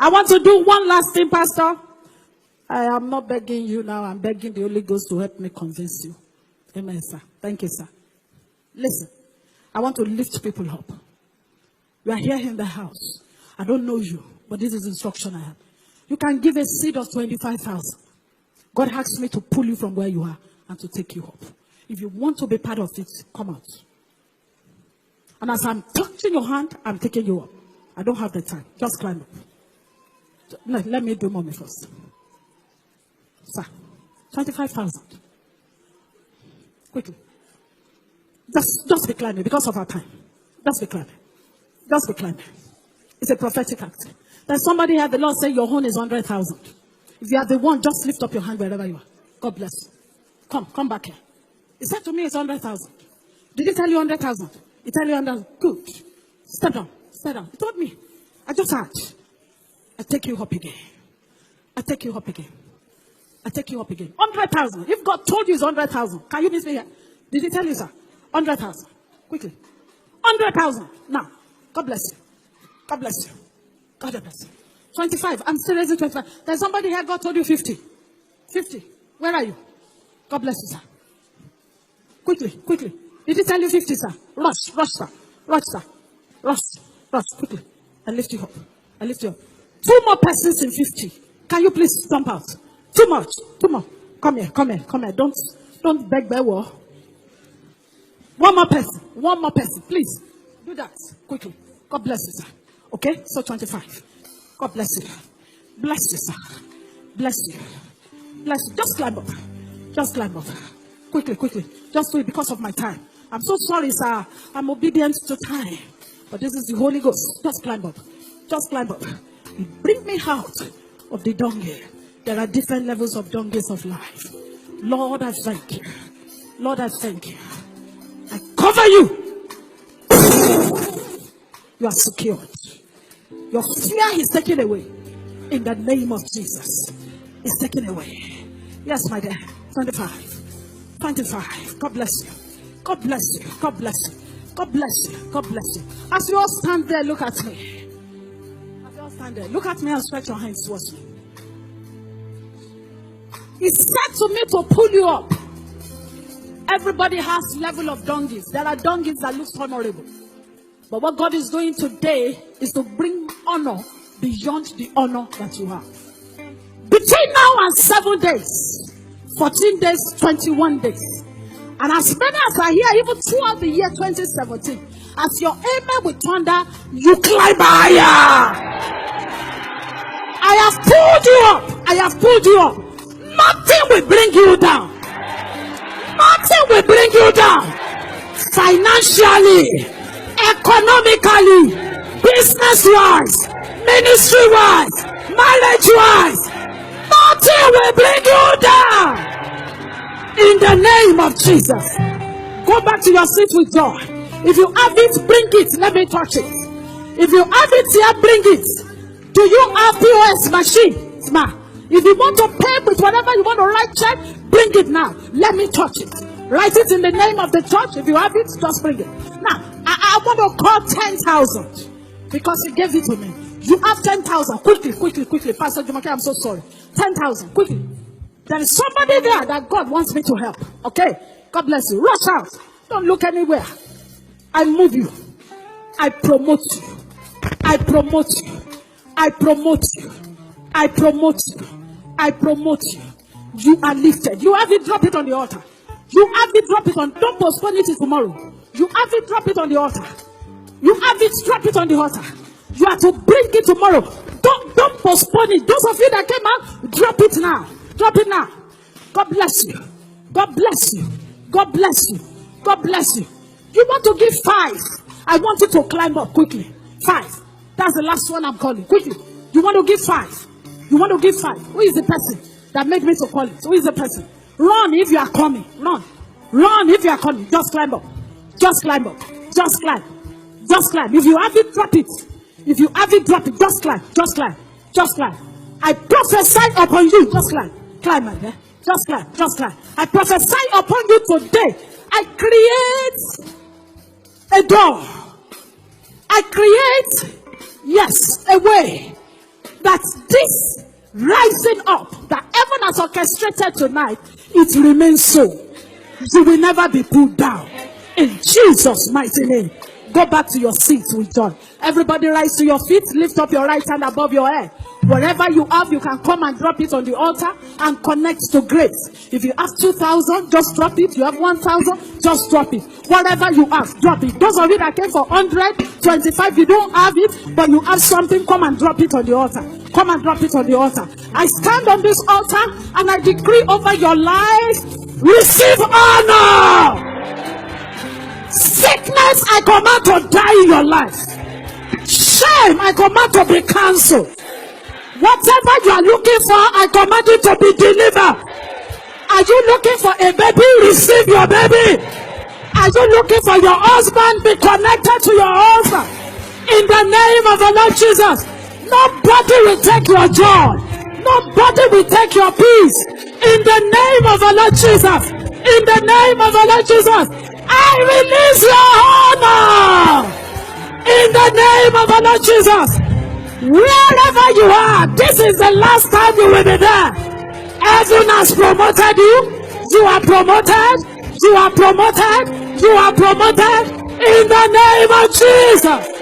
I want to do one last thing, Pastor. I am not begging you now. I'm begging the Holy Ghost to help me convince you. Amen, sir. Thank you, sir. Listen, I want to lift people up. You are here in the house. I don't know you, but this is instruction I have. You can give a seed of 25,000. God asked me to pull you from where you are and to take you up. If you want to be part of it, come out. And as I'm touching your hand, I'm taking you up. I don't have the time. Just climb up. No, let me do mommy first. Sir, 25,000. Quickly. Just be climbing because of our time. Just be climbing. Just be climbing. It's a prophetic act. There's somebody here, the Lord said your own is 100,000. If you are the one, just lift up your hand wherever you are. God bless you. Come back here. He said to me it's 100,000. Did he tell you 100,000? He tell you 100,000. Good. Step down. Step down. He told me. I just heard. I take you up again. I take you up again. I take you up again. 100,000. If God told you it's 100,000, can you miss me here? Did he tell you, sir? 100,000. Quickly. 100,000. Now. God bless you. God bless you. God bless you. 25. I'm still raising 25. There's somebody here, God told you 50. 50. Where are you? God bless you, sir. Quickly. Did he tell you 50, sir? Rush, sir. Rush, sir. Rush, quickly. I lift you up. I lift you up. 2 more persons in 50. Can you please stomp out? Too much. Come here. Don't beg by war. 1 more person. Please. Do that. Quickly. God bless you, sir. Okay? So 25. God bless you. Bless you, sir. Bless you. Just climb up. Quickly. Just do it because of my time. I'm so sorry, sir. I'm obedient to time. But this is the Holy Ghost. Just climb up. You bring me out of the donkey. There are different levels of donkeys of life. Lord, I thank you. I cover you. You are secured. Your fear is taken away. In the name of Jesus. It's taken away. Yes, my dear. 25. God bless you. As you all stand there, look at me. Look at me and stretch your hands towards me. He said to me to pull you up. Everybody has level of donkeys. There are donkeys that look honorable. But what God is doing today is to bring honor beyond the honor that you have. Between now and 7 days, 14 days, 21 days. And as many as are here, even throughout the year 2017, as your amen will thunder, you climb higher. I have pulled you up. Nothing will bring you down. Financially, economically, business-wise, ministry-wise, marriage-wise, nothing will bring you down. In the name of Jesus. Go back to your seat with joy. If you have it, bring it. Let me touch it. If you have it here, bring it. Do you have POS machine? If you want to pay with whatever you want to write check, bring it now. Let me touch it. Write it in the name of the church. If you have it, just bring it. Now, I want to call 10,000 because he gave it to me. You have 10,000. Quickly. Pastor Jumake, I'm so sorry. 10,000. Quickly. There is somebody there that God wants me to help. Okay? God bless you. Rush out. Don't look anywhere. I move you. I promote you. You are lifted. You have it, drop it on the altar. Don't postpone it till tomorrow. You have it, drop it on the altar. You are to bring it tomorrow. Don't postpone it. Those of you that came out, drop it now. God bless you. You want to give 5. I want you to climb up quickly. 5. That's the last one I'm calling. Quickly. You want to give 5. Who is the person that made me to call it? Who is the person? Run if you are coming. Run if you are coming. Just climb up. Just climb. If you have it, drop it. Just climb. I prophesy upon you. Just climb, my dear. Just climb. I prophesy upon you today. I create a door. I create, a way that this rising up that heaven has orchestrated tonight, it remains so. You will never be pulled down. In Jesus' mighty name. Go back to your seats with joy. Everybody rise to your feet. Lift up your right hand above your head. Whatever you have, you can come and drop it on the altar and connect to grace. If you have 2,000, just drop it. You have 1,000, just drop it. Whatever you have, drop it. Those of you that came for 125, you don't have it, but you have something, come and drop it on the altar. Come and drop it on the altar. I stand on this altar and I decree over your life, receive honor. Sickness, I command to die in your life. Shame, I command to be cancelled. Whatever you are looking for, I command it to be delivered. Are you looking for a baby? Receive your baby. Are you looking for your husband? Be connected to your husband. In the name of the Lord Jesus. Nobody will take your joy. Nobody will take your peace. In the name of the Lord Jesus. In the name of the Lord Jesus. I release your honor. In the name of the Lord Jesus. Wherever you are, this is the last time you will be there. Heaven has promoted you. You are promoted. You are promoted. You are promoted. In the name of Jesus.